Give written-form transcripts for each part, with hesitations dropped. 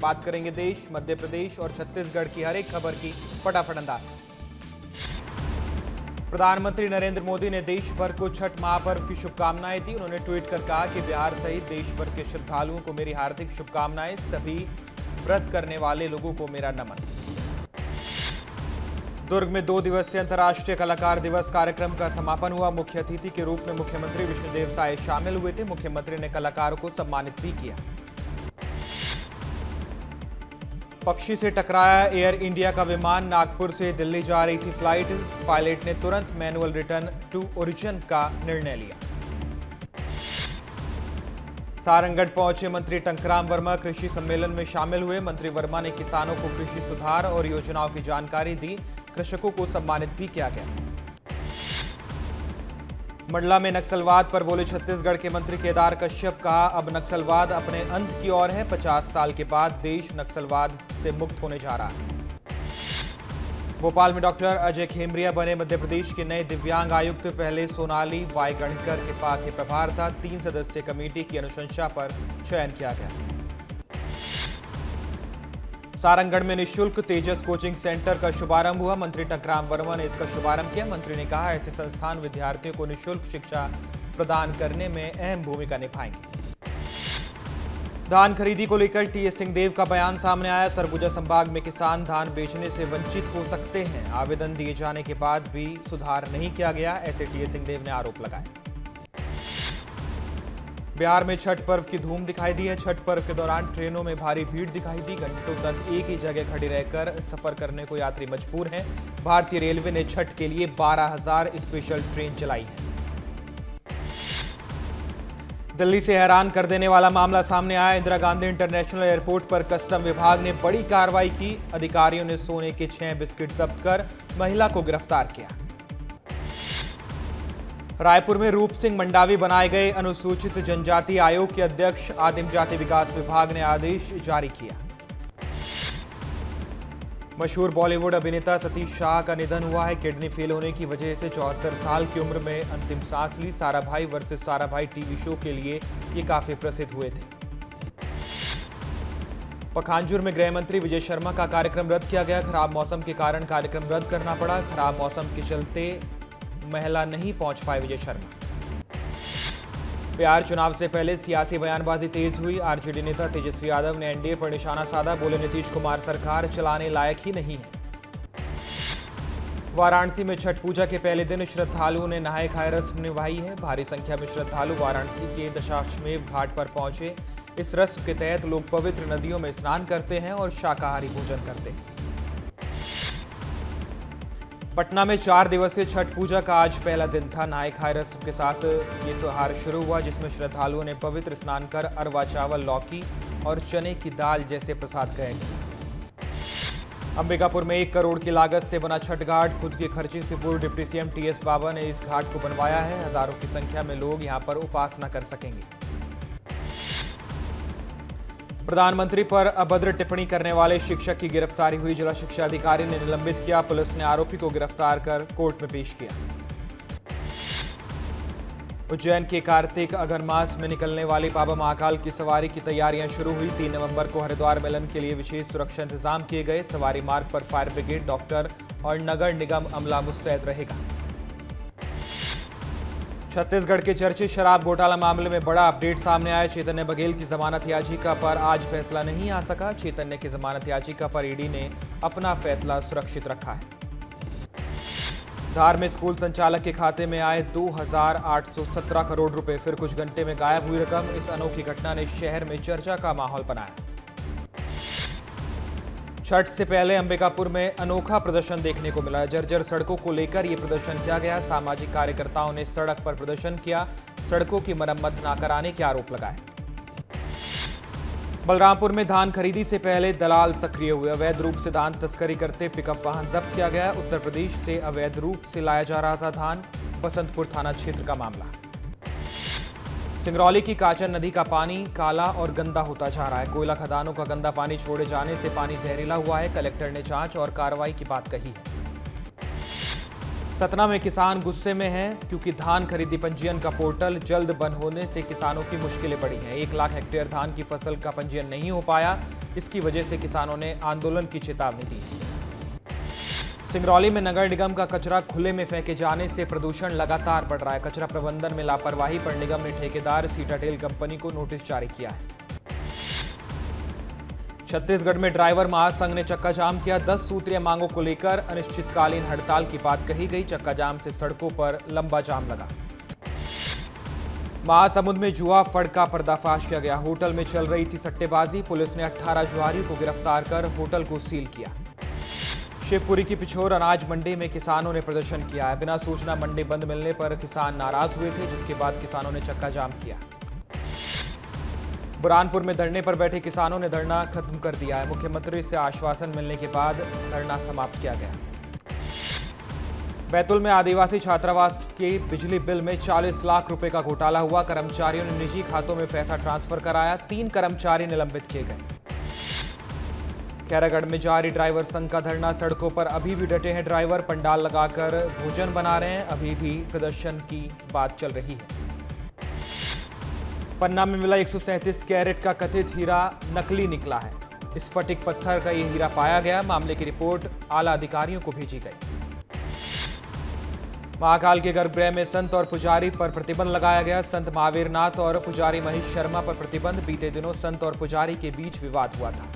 बात करेंगे देश, मध्य प्रदेश और छत्तीसगढ़ की हर एक खबर की फटाफट अंदाज में। प्रधानमंत्री नरेंद्र मोदी ने देश भर को छठ महापर्व की शुभकामनाएं दी। उन्होंने ट्वीट कर कहा कि बिहार सहित देश भर के श्रद्धालुओं को मेरी हार्दिक शुभकामनाएं। सभी व्रत करने वाले लोगों को मेरा नमन। दुर्ग में 2 दिवसीय अंतर्राष्ट्रीय कलाकार दिवस कार्यक्रम का समापन हुआ। मुख्य अतिथि के रूप में मुख्यमंत्री विष्णुदेव साय शामिल हुए थे। मुख्यमंत्री ने कलाकारों को सम्मानित भी किया। पक्षी से टकराया एयर इंडिया का विमान। नागपुर से दिल्ली जा रही थी फ्लाइट। पायलट ने तुरंत मैनुअल रिटर्न टू ओरिजिन का निर्णय लिया। सारंगढ़ पहुंचे मंत्री टंकराम वर्मा कृषि सम्मेलन में शामिल हुए। मंत्री वर्मा ने किसानों को कृषि सुधार और योजनाओं की जानकारी दी। कृषकों को सम्मानित भी किया गया। मंडला में नक्सलवाद पर बोले छत्तीसगढ़ के मंत्री केदार कश्यप। कहा, अब नक्सलवाद अपने अंत की ओर है। 50 साल के बाद देश नक्सलवाद से मुक्त होने जा रहा है। भोपाल में डॉक्टर अजय खेमरिया बने मध्य प्रदेश के नए दिव्यांग आयुक्त। पहले सोनाली वाईगणकर के पास ये प्रभार था। 3 सदस्यीय कमेटी की अनुशंसा पर चयन किया गया। सारंगढ़ में निःशुल्क तेजस कोचिंग सेंटर का शुभारंभ हुआ। मंत्री टंकराम वर्मा ने इसका शुभारंभ किया। मंत्री ने कहा, ऐसे संस्थान विद्यार्थियों को निःशुल्क शिक्षा प्रदान करने में अहम भूमिका निभाएंगे। धान खरीदी को लेकर टीएस सिंहदेव का बयान सामने आया। सरगुजा संभाग में किसान धान बेचने से वंचित हो सकते हैं। आवेदन दिए जाने के बाद भी सुधार नहीं किया गया, ऐसे टीएस सिंहदेव ने आरोप लगाए। बिहार में छठ पर्व की धूम दिखाई दी है। छठ पर्व के दौरान ट्रेनों में भारी भीड़ दिखाई दी। घंटों तक एक ही जगह खड़े रहकर सफर करने को यात्री मजबूर हैं। भारतीय रेलवे ने छठ के लिए 12,000 स्पेशल ट्रेन चलाई है। दिल्ली से हैरान कर देने वाला मामला सामने आया। इंदिरा गांधी इंटरनेशनल एयरपोर्ट पर कस्टम विभाग ने बड़ी कार्रवाई की। अधिकारियों ने सोने के 6 बिस्किट जब्त कर महिला को गिरफ्तार किया। रायपुर में रूप सिंह मंडावी बनाए गए। अनुसूचित जनजाति आयोग के अध्यक्ष। आदिम जाति विकास विभाग ने आदेश जारी किया। मशहूर बॉलीवुड अभिनेता सतीश शाह का निधन हुआ है। किडनी फेल होने की वजह से 74 साल की उम्र में अंतिम सांस ली। Sarabhai versus Sarabhai TV show के लिए ये काफी प्रसिद्ध हुए थे। पखांजूर में गृह मंत्री विजय शर्मा का कार्यक्रम रद्द किया गया। खराब मौसम के कारण कार्यक्रम रद्द करना पड़ा। खराब मौसम के चलते महिला नहीं पहुंच पाए विजय शर्मा। बिहार चुनाव से पहले सियासी बयानबाजी तेज हुई। आरजेडी नेता तेजस्वी यादव ने एनडीए पर निशाना साधा। बोले, नीतीश कुमार सरकार चलाने लायक ही नहीं है। वाराणसी में छठ पूजा के पहले दिन श्रद्धालुओं ने नहाए खाए रस्म निभाई है। भारी संख्या में श्रद्धालु वाराणसी के दशाश्वमेध घाट पर पहुंचे। इस रस्म के तहत लोग पवित्र नदियों में स्नान करते हैं और शाकाहारी भोजन करते हैं। पटना में 4 दिवसीय छठ पूजा का आज पहला दिन था। नहाए खाए रस्म के साथ ये त्योहार शुरू हुआ, जिसमें श्रद्धालुओं ने पवित्र स्नान कर अरवा चावल, लौकी और चने की दाल जैसे प्रसाद ग्रहण किए। अंबिकापुर में 1 करोड़ की लागत से बना छठ घाट। खुद के खर्चे से पूर्व डिप्टी सीएम टीएस बाबा ने इस घाट को बनवाया है। हजारों की संख्या में लोग यहां पर उपासना कर सकेंगे। प्रधानमंत्री पर अभद्र टिप्पणी करने वाले शिक्षक की गिरफ्तारी हुई। जिला शिक्षा अधिकारी ने निलंबित किया। पुलिस ने आरोपी को गिरफ्तार कर कोर्ट में पेश किया। उज्जैन के कार्तिक अगरमास में निकलने वाली बाबा महाकाल की सवारी की तैयारियां शुरू हुई। 3 नवंबर को हरिद्वार मिलन के लिए विशेष सुरक्षा इंतजाम किए गए। सवारी मार्ग पर फायर ब्रिगेड, डॉक्टर और नगर निगम अमला मुस्तैद रहेगा। छत्तीसगढ़ के चर्चित शराब घोटाला मामले में बड़ा अपडेट सामने आया। चैतन्य बघेल की जमानत याचिका पर आज फैसला नहीं आ सका। चैतन्य की जमानत याचिका पर ईडी ने अपना फैसला सुरक्षित रखा है। धार में स्कूल संचालक के खाते में आए 2,817 करोड़ रुपए, फिर कुछ घंटे में गायब हुई रकम। इस अनोखी घटना ने शहर में चर्चा का माहौल बनाया। छठ से पहले अंबिकापुर में अनोखा प्रदर्शन देखने को मिला। जर्जर सड़कों को लेकर यह प्रदर्शन किया गया। सामाजिक कार्यकर्ताओं ने सड़क पर प्रदर्शन किया। सड़कों की मरम्मत न कराने के आरोप लगाए। बलरामपुर में धान खरीदी से पहले दलाल सक्रिय हुए। अवैध रूप से धान तस्करी करते पिकअप वाहन जब्त किया गया। उत्तर प्रदेश से अवैध रूप से लाया जा रहा था धान। बसंतपुर थाना क्षेत्र का मामला। सिंगरौली की काचन नदी का पानी काला और गंदा होता जा रहा है। कोयला खदानों का गंदा पानी छोड़े जाने से पानी जहरीला हुआ है। कलेक्टर ने जांच और कार्रवाई की बात कही है। सतना में किसान गुस्से में हैं क्योंकि धान खरीदी पंजीयन का पोर्टल जल्द बंद होने से किसानों की मुश्किलें बढ़ी हैं। 1 लाख हेक्टेयर धान की फसल का पंजीयन नहीं हो पाया। इसकी वजह से किसानों ने आंदोलन की चेतावनी दी। सिंगरौली में नगर निगम का कचरा खुले में फेंके जाने से प्रदूषण लगातार बढ़ रहा है। कचरा प्रबंधन में लापरवाही पर निगम ने ठेकेदार सीटाटेल कंपनी को नोटिस जारी किया है। छत्तीसगढ़ में ड्राइवर महासंघ ने चक्का जाम किया। 10 सूत्रीय मांगों को लेकर अनिश्चितकालीन हड़ताल की बात कही गई। चक्का जाम से सड़कों पर लंबा जाम लगा। महासमुंद में जुआ फड़ का पर्दाफाश किया गया। होटल में चल रही थी सट्टेबाजी। पुलिस ने 18 जुआरियों को गिरफ्तार कर होटल को सील किया। शिवपुरी की पिछोर अनाज मंडी में किसानों ने प्रदर्शन किया है। बिना सूचना मंडी बंद मिलने पर किसान नाराज हुए थे, जिसके बाद किसानों ने चक्का जाम किया। बुरहानपुर में धरने पर बैठे किसानों ने धरना खत्म कर दिया है। मुख्यमंत्री से आश्वासन मिलने के बाद धरना समाप्त किया गया। बैतूल में आदिवासी छात्रावास के बिजली बिल में 40 लाख रुपए का घोटाला हुआ। कर्मचारियों ने निजी खातों में पैसा ट्रांसफर कराया। 3 कर्मचारी निलंबित किए गए। खैरागढ़ में जारी ड्राइवर संघ का धरना। सड़कों पर अभी भी डटे हैं ड्राइवर। पंडाल लगाकर भोजन बना रहे हैं। अभी भी प्रदर्शन की बात चल रही है। पन्ना में मिला 137 कैरेट का कथित हीरा नकली निकला है। इस स्फटिक पत्थर का यह हीरा पाया गया। मामले की रिपोर्ट आला अधिकारियों को भेजी गई। महाकाल के गर्भगृह में संत और पुजारी पर प्रतिबंध लगाया गया। संत महावीर नाथ और पुजारी महेश शर्मा पर प्रतिबंध। बीते दिनों संत और पुजारी के बीच विवाद हुआ था।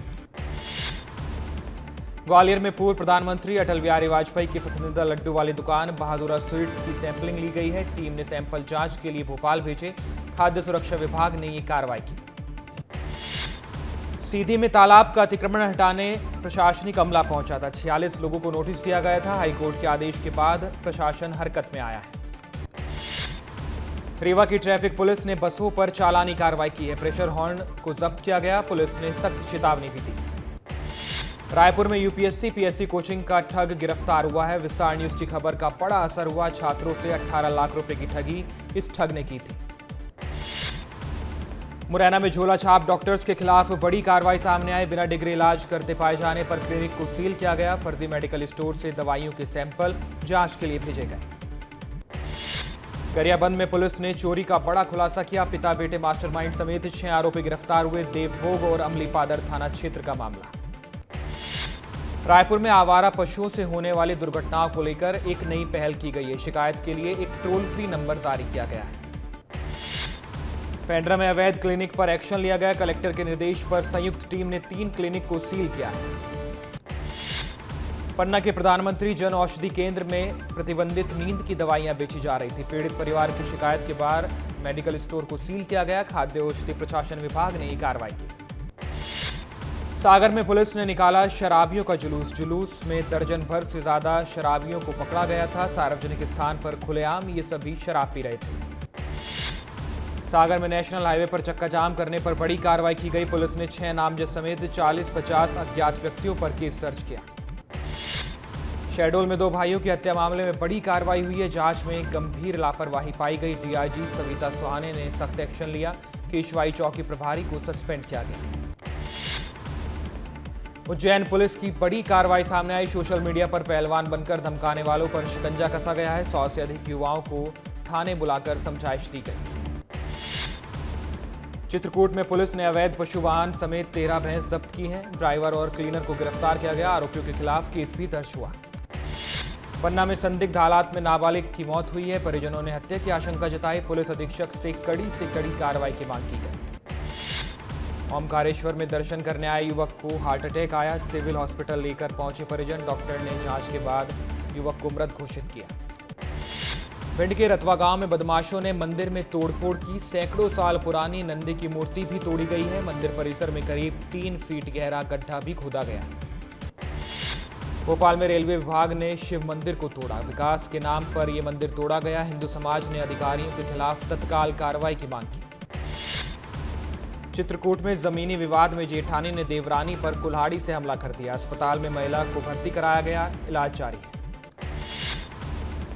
ग्वालियर में पूर्व प्रधानमंत्री अटल बिहारी वाजपेयी की पसंदीदा लड्डू वाली दुकान बहादुरा स्वीट्स की सैंपलिंग ली गई है। टीम ने सैंपल जांच के लिए भोपाल भेजे। खाद्य सुरक्षा विभाग ने ये कार्रवाई की। सीधी में तालाब का अतिक्रमण हटाने प्रशासनिक अमला पहुंचा था। 46 लोगों को नोटिस दिया गया था। हाईकोर्ट के आदेश के बाद प्रशासन हरकत में आया है। रीवा की ट्रैफिक पुलिस ने बसों पर चालानी कार्रवाई की है। प्रेशर हॉर्न को जब्त किया गया। पुलिस ने सख्त चेतावनी भी दी। रायपुर में यूपीएससी पीएससी कोचिंग का ठग गिरफ्तार हुआ है। विस्तार न्यूज की खबर का बड़ा असर हुआ। छात्रों से 18 लाख रुपए की ठगी इस ठग ने की थी। मुरैना में झोला छाप डॉक्टर्स के खिलाफ बड़ी कार्रवाई सामने आई। बिना डिग्री इलाज करते पाए जाने पर क्लिनिक को सील किया गया। फर्जी मेडिकल स्टोर से दवाइयों के सैंपल जांच के लिए भेजे गए। गरियाबंद में पुलिस ने चोरी का बड़ा खुलासा किया। पिता बेटे मास्टरमाइंड समेत 6 आरोपी गिरफ्तार हुए। देवभोग और अमलीपादर थाना क्षेत्र का मामला। रायपुर में आवारा पशुओं से होने वाली दुर्घटनाओं को लेकर एक नई पहल की गई है। शिकायत के लिए एक टोल फ्री नंबर जारी किया गया है। पेंड्रा में अवैध क्लिनिक पर एक्शन लिया गया। कलेक्टर के निर्देश पर संयुक्त टीम ने 3 क्लिनिक को सील किया है। पन्ना के प्रधानमंत्री जन औषधि केंद्र में प्रतिबंधित नींद की दवाइयां बेची जा रही थी। पीड़ित परिवार की शिकायत के बाद मेडिकल स्टोर को सील किया गया। खाद्य औषधि प्रशासन विभाग ने ये कार्रवाई की। सागर में पुलिस ने निकाला शराबियों का जुलूस। जुलूस में दर्जन भर से ज्यादा शराबियों को पकड़ा गया था। सार्वजनिक स्थान पर खुलेआम ये सभी शराब पी रहे थे। सागर में नेशनल हाईवे पर चक्का जाम करने पर बड़ी कार्रवाई की गई। पुलिस ने 6 नामजद समेत 40-50 अज्ञात व्यक्तियों पर केस दर्ज किया। शहडोल में 2 भाइयों की हत्या मामले में बड़ी कार्रवाई हुई है। जांच में गंभीर लापरवाही पाई गई। डीआईजी सविता सोहाने ने सख्त एक्शन लिया। केशवाई चौकी प्रभारी को सस्पेंड किया गया। उज्जैन पुलिस की बड़ी कार्रवाई सामने आई। सोशल मीडिया पर पहलवान बनकर धमकाने वालों पर शिकंजा कसा गया है। 100 से अधिक युवाओं को थाने बुलाकर समझाइश दी गई। चित्रकूट में पुलिस ने अवैध पशु वाहन समेत 13 भैंस जब्त की हैं। ड्राइवर और क्लीनर को गिरफ्तार किया गया। आरोपियों के खिलाफ केस भी दर्ज हुआ। पन्ना में संदिग्ध हालात में नाबालिग की मौत हुई है। परिजनों ने हत्या की आशंका जताई। पुलिस अधीक्षक से कड़ी कार्रवाई की मांग की गई। ओमकारेश्वर में दर्शन करने आए युवक को हार्ट अटैक आया। सिविल हॉस्पिटल लेकर पहुंचे परिजन। डॉक्टर ने जांच के बाद युवक को मृत घोषित किया। भिंड के रतवा गांव में बदमाशों ने मंदिर में तोड़फोड़ की। सैकड़ों साल पुरानी नंदी की मूर्ति भी तोड़ी गई है। मंदिर परिसर में करीब 3 फीट गहरा गड्ढा भी खोदा गया। भोपाल में रेलवे विभाग ने शिव मंदिर को तोड़ा। विकास के नाम पर यह मंदिर तोड़ा गया। हिंदू समाज ने अधिकारियों के खिलाफ तत्काल कार्रवाई की मांग की। चित्रकूट में जमीनी विवाद में जेठानी ने देवरानी पर कुल्हाड़ी से हमला कर दिया। अस्पताल में महिला को भर्ती कराया गया। इलाज जारी है।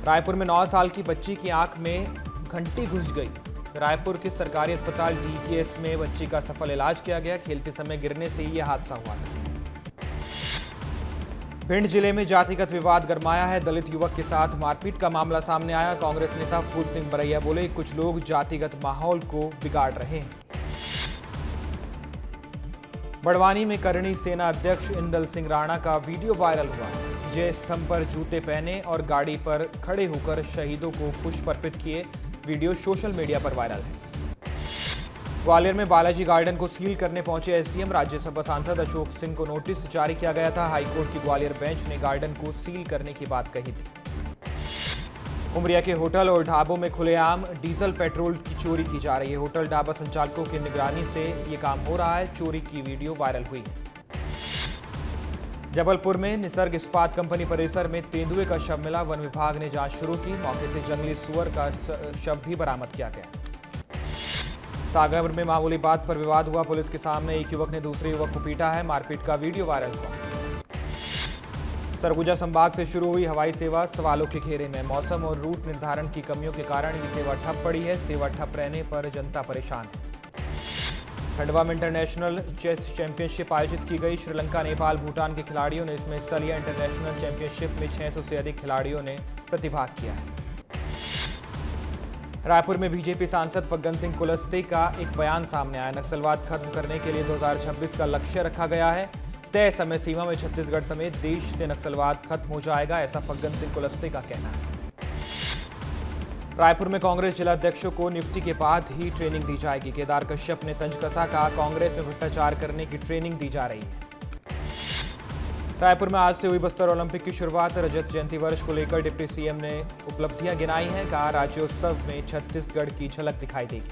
रायपुर में 9 साल की बच्ची की आंख में घंटी घुस गई। रायपुर के सरकारी अस्पताल डीकेएस में बच्ची का सफल इलाज किया गया। खेलते समय गिरने से यह हादसा हुआ था। भिंड जिले में जातिगत विवाद गरमाया है। दलित युवक के साथ मारपीट का मामला सामने आया। कांग्रेस नेता फूल सिंह बरैया बोले, कुछ लोग जातिगत माहौल को बिगाड़ रहे हैं। बड़वानी में करणी सेना अध्यक्ष इंदल सिंह राणा का वीडियो वायरल हुआ। विजय स्तंभ पर जूते पहने और गाड़ी पर खड़े होकर शहीदों को पुष्प अर्पित किए। वीडियो सोशल मीडिया पर वायरल है। ग्वालियर में बालाजी गार्डन को सील करने पहुंचे एसडीएम। राज्यसभा सांसद अशोक सिंह को नोटिस जारी किया गया था। हाईकोर्ट की ग्वालियर बेंच ने गार्डन को सील करने की बात कही थी। उमरिया के होटल और ढाबों में खुलेआम डीजल पेट्रोल की चोरी की जा रही है। होटल ढाबा संचालकों की निगरानी से ये काम हो रहा है। चोरी की वीडियो वायरल हुई है। जबलपुर में निसर्ग इस्पात कंपनी परिसर में तेंदुए का शव मिला। वन विभाग ने जांच शुरू की। मौके से जंगली सुअर का शव भी बरामद किया गया। सागर में मामूली बात पर विवाद हुआ। पुलिस के सामने एक युवक ने दूसरे युवक को पीटा है। मारपीट का वीडियो वायरल हुआ। सरगुजा संभाग से शुरू हुई हवाई सेवा सवालों के घेरे में। मौसम और रूट निर्धारण की कमियों के कारण ये सेवा ठप पड़ी है। सेवा ठप रहने पर जनता परेशान है। खंडवा में इंटरनेशनल चेस चैंपियनशिप आयोजित की गई। श्रीलंका, नेपाल, भूटान के खिलाड़ियों ने इसमें हिस्सा लिया। इंटरनेशनल चैंपियनशिप में 600 से अधिक खिलाड़ियों ने प्रतिभाग किया है। रायपुर में बीजेपी सांसद फग्गन सिंह कुलस्ते का एक बयान सामने आया। नक्सलवाद खत्म करने के लिए 2026 का लक्ष्य रखा गया है। तय समय सीमा में छत्तीसगढ़ समेत देश से नक्सलवाद खत्म हो जाएगा, ऐसा फग्गन सिंह कुलस्ते का कहना है। रायपुर में कांग्रेस जिलाध्यक्षों को नियुक्ति के बाद ही ट्रेनिंग दी जाएगी। केदार कश्यप ने तंज कसा, कहा कांग्रेस में भ्रष्टाचार करने की ट्रेनिंग दी जा रही है। रायपुर में आज से हुई बस्तर ओलंपिक की शुरुआत। रजत जयंती वर्ष को लेकर डिप्टी सीएम ने उपलब्धियां गिनाई हैं। कहा राज्योत्सव में छत्तीसगढ़ की झलक दिखाई देगी।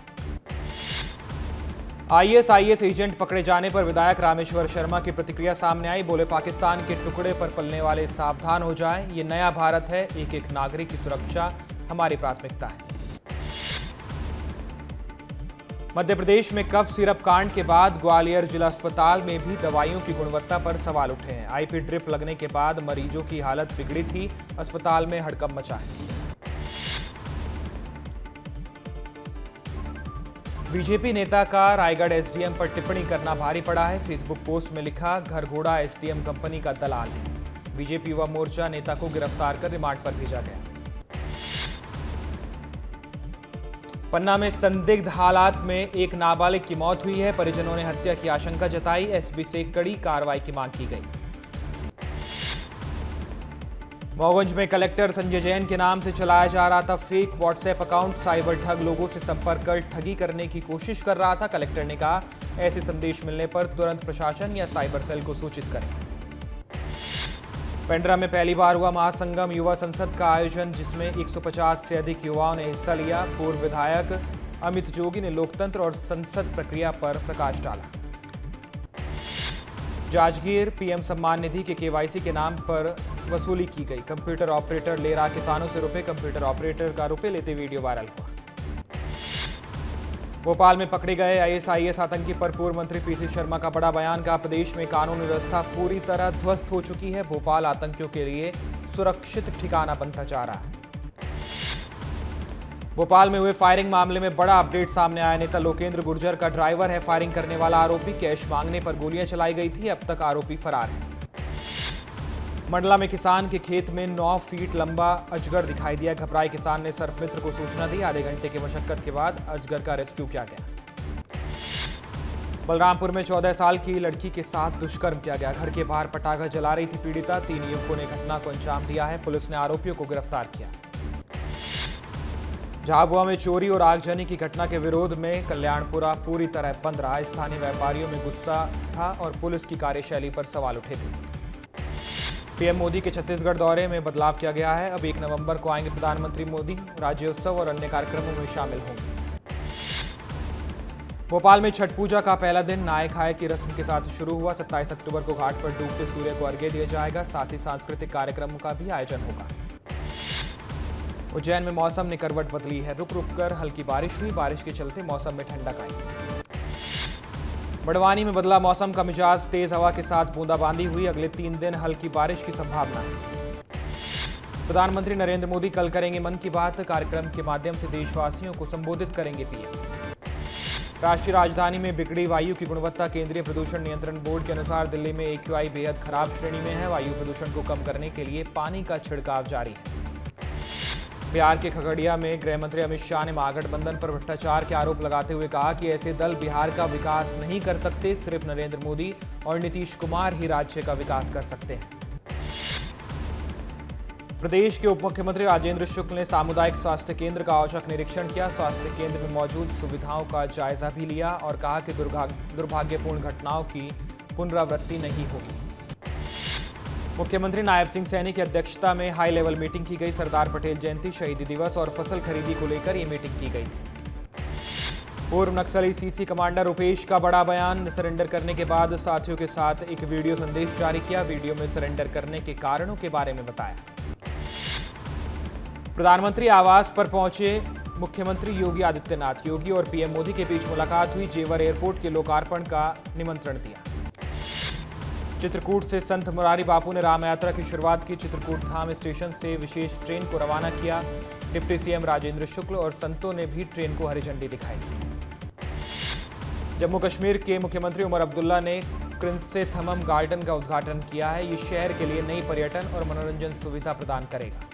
आईएसआईएस एजेंट पकड़े जाने पर विधायक रामेश्वर शर्मा की प्रतिक्रिया सामने आई। बोले पाकिस्तान के टुकड़े पर पलने वाले सावधान हो जाएं। ये नया भारत है। एक एक नागरिक की सुरक्षा हमारी प्राथमिकता है। मध्य प्रदेश में कफ सिरप कांड के बाद ग्वालियर जिला अस्पताल में भी दवाइयों की गुणवत्ता पर सवाल उठे हैं। आईपी ड्रिप लगने के बाद मरीजों की हालत बिगड़ी थी। अस्पताल में हड़कंप मचा है। बीजेपी नेता का रायगढ़ एसडीएम पर टिप्पणी करना भारी पड़ा है। फेसबुक पोस्ट में लिखा, घर घोड़ा एसडीएम कंपनी का दलाल है। बीजेपी युवा मोर्चा नेता को गिरफ्तार कर रिमांड पर भेजा गया। पन्ना में संदिग्ध हालात में एक नाबालिग की मौत हुई है। परिजनों ने हत्या की आशंका जताई। एसपी से कड़ी कार्रवाई की मांग की गई। मऊगंज में कलेक्टर संजय जैन के नाम से चलाया जा रहा था फेक व्हाट्सएप अकाउंट। साइबर ठग लोगों से संपर्क कर ठगी करने की कोशिश कर रहा था। कलेक्टर ने कहा ऐसे संदेश मिलने पर तुरंत प्रशासन या साइबर सेल को सूचित करें। पेंड्रा में पहली बार हुआ महासंगम युवा संसद का आयोजन, जिसमें 150 से अधिक युवाओं ने हिस्सा लिया। पूर्व विधायक अमित जोगी ने लोकतंत्र और संसद प्रक्रिया पर प्रकाश डाला। जांजगीर पीएम सम्मान निधि के केवाईसी के नाम पर वसूली की गई। कंप्यूटर ऑपरेटर ले रहा किसानों से रुपए। कंप्यूटर ऑपरेटर का रुपए लेते वीडियो वायरल हुआ। भोपाल में पकड़े गए आईएसआईएस आतंकी पर पूर्व मंत्री पीसी शर्मा का बड़ा बयान। का प्रदेश में कानून व्यवस्था पूरी तरह ध्वस्त हो चुकी है। भोपाल आतंकियों के लिए सुरक्षित ठिकाना बनता जा रहा है। भोपाल में हुए फायरिंग मामले में बड़ा अपडेट सामने आया। नेता लोकेंद्र गुर्जर का ड्राइवर है फायरिंग करने वाला आरोपी। कैश मांगने पर गोलियां चलाई गई थी। अब तक आरोपी फरार है। मंडला में किसान के खेत में 9 फीट लंबा अजगर दिखाई दिया। घबराए किसान ने सर्पमित्र को सूचना दी। आधे घंटे की मशक्कत के बाद अजगर का रेस्क्यू किया गया। बलरामपुर में 14 साल की लड़की के साथ दुष्कर्म किया गया। घर के बाहर पटाखा जला रही थी पीड़िता। 3 युवकों ने घटना को अंजाम दिया है। पुलिस ने आरोपियों को गिरफ्तार किया। झाबुआ में चोरी और आगजनी की घटना के विरोध में कल्याणपुरा पूरी तरह बंद रहा। स्थानीय व्यापारियों में गुस्सा था और पुलिस की कार्यशैली पर सवाल उठे थे। पीएम मोदी के छत्तीसगढ़ दौरे में बदलाव किया गया है। अब 1 नवंबर को आएंगे प्रधानमंत्री मोदी। राज्योत्सव और अन्य कार्यक्रमों में शामिल होंगे। भोपाल में छठ पूजा का पहला दिन नहाय खाए की रस्म के साथ शुरू हुआ। 27 अक्टूबर को घाट पर डूबते सूर्य को अर्घ्य दिया जाएगा। साथ ही सांस्कृतिक कार्यक्रमों का भी आयोजन होगा। उज्जैन में मौसम ने करवट बदली है। रुक रुक कर हल्की बारिश हुई। बारिश के चलते मौसम में ठंडक आई। बड़वानी में बदला मौसम का मिजाज। तेज हवा के साथ बूंदाबांदी हुई। अगले 3 दिन हल्की बारिश की संभावना है। प्रधानमंत्री नरेंद्र मोदी कल करेंगे मन की बात। कार्यक्रम के माध्यम से देशवासियों को संबोधित करेंगे पीएम। राष्ट्रीय राजधानी में बिगड़ी वायु की गुणवत्ता। केंद्रीय प्रदूषण नियंत्रण बोर्ड के अनुसार दिल्ली में AQI बेहद खराब श्रेणी में है। वायु प्रदूषण को कम करने के लिए पानी का छिड़काव जारी है। बिहार के खगड़िया में गृह मंत्री अमित शाह ने महागठबंधन पर भ्रष्टाचार के आरोप लगाते हुए कहा कि ऐसे दल बिहार का विकास नहीं कर सकते, सिर्फ नरेंद्र मोदी और नीतीश कुमार ही राज्य का विकास कर सकते हैं। प्रदेश के उप मुख्यमंत्री राजेंद्र शुक्ल ने सामुदायिक स्वास्थ्य केंद्र का औचक निरीक्षण किया। स्वास्थ्य केंद्र में मौजूद सुविधाओं का जायजा भी लिया और कहा कि दुर्भाग्यपूर्ण घटनाओं की पुनरावृत्ति नहीं होगी। मुख्यमंत्री नायब सिंह सैनी की अध्यक्षता में हाई लेवल मीटिंग की गई। सरदार पटेल जयंती, शहीदी दिवस और फसल खरीदी को लेकर ये मीटिंग की गई थी। पूर्व नक्सली सीसी कमांडर रुपेश का बड़ा बयान। सरेंडर करने के बाद साथियों के साथ एक वीडियो संदेश जारी किया। वीडियो में सरेंडर करने के कारणों के बारे में बताया। प्रधानमंत्री आवास पर पहुंचे मुख्यमंत्री योगी आदित्यनाथ। योगी और पीएम मोदी के बीच मुलाकात हुई। जेवर एयरपोर्ट के लोकार्पण का निमंत्रण दिया। चित्रकूट से संत मुरारी बापू ने राम यात्रा की शुरुआत की। चित्रकूट धाम स्टेशन से विशेष ट्रेन को रवाना किया। डिप्टी सीएम राजेंद्र शुक्ल और संतों ने भी ट्रेन को हरी झंडी दिखाई। जम्मू कश्मीर के मुख्यमंत्री उमर अब्दुल्ला ने क्रिंसे थमम गार्डन का उद्घाटन किया है। ये शहर के लिए नई पर्यटन और मनोरंजन सुविधा प्रदान करेगा।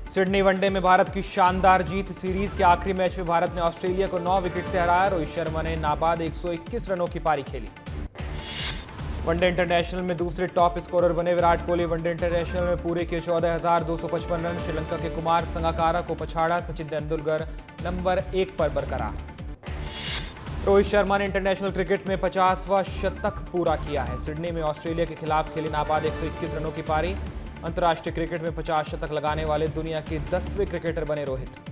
सिडनी वनडे में भारत की शानदार जीत। सीरीज के आखिरी मैच में भारत ने ऑस्ट्रेलिया को 9 विकेट से हराया। रोहित शर्मा ने नाबाद 121 रनों की पारी खेली। वनडे इंटरनेशनल में दूसरे टॉप स्कोरर बने विराट कोहली। वनडे इंटरनेशनल में पूरे किए 14,255 रन। श्रीलंका के कुमार संगकारा को पछाड़ा। सचिन तेंदुलकर नंबर 1 पर बरकरार। रोहित शर्मा ने इंटरनेशनल क्रिकेट में 50वां शतक पूरा किया है। सिडनी में ऑस्ट्रेलिया के खिलाफ खेली नाबाद 121 रनों की पारी। अंतर्राष्ट्रीय क्रिकेट में 50 शतक लगाने वाले दुनिया के 10वें क्रिकेटर बने रोहित।